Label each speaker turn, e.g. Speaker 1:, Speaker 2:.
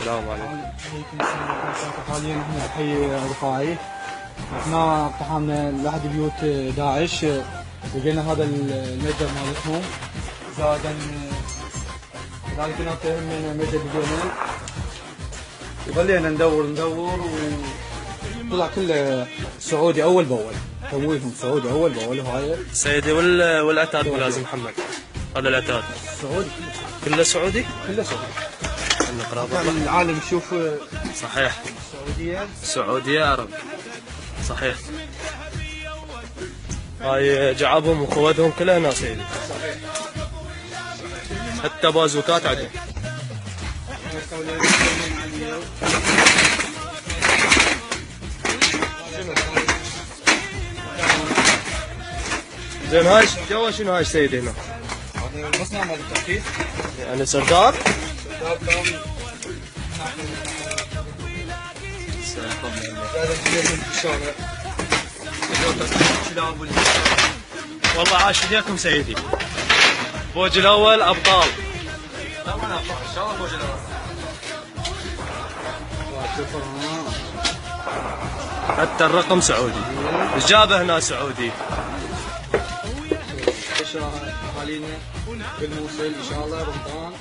Speaker 1: السلام عليكم.
Speaker 2: عليكم السلام ورحمة الله وبركاته. حاليا احنا بحي رفاعي، احنا اقتحمنا لاحد بيوت داعش، لقينا هذا المتجر مالتهم، زائدا كذلك هناك هم متجر لقينا، وظلينا ندور وطلع كله سعودي اول باول، تمويلهم سعودي اول باول. وهاي
Speaker 1: سيدي والعتاد ملازم محمد، هذا العتاد
Speaker 2: سعودي
Speaker 1: كله سعودي؟
Speaker 2: كله سعودي.
Speaker 1: القرابة
Speaker 2: العالم يشوف
Speaker 1: صحيح. سعودية عرب صحيح. هاي جعابهم وقوتهم كلها هنا سيدي، حتى بازوكات عندهم. زين هاي جوا شنو هاي سيدي هنا؟
Speaker 2: هذا المصنع مال التركيز،
Speaker 1: يعني سرداب؟ والله عاش فيكم سيدي. فوج الاول ابطال.
Speaker 2: طبعا ابطال ان شاء الله فوج الاول.
Speaker 1: حتى الرقم سعودي، جابه هنا سعودي.
Speaker 2: اهالينا بالموصل ان شاء الله رمضان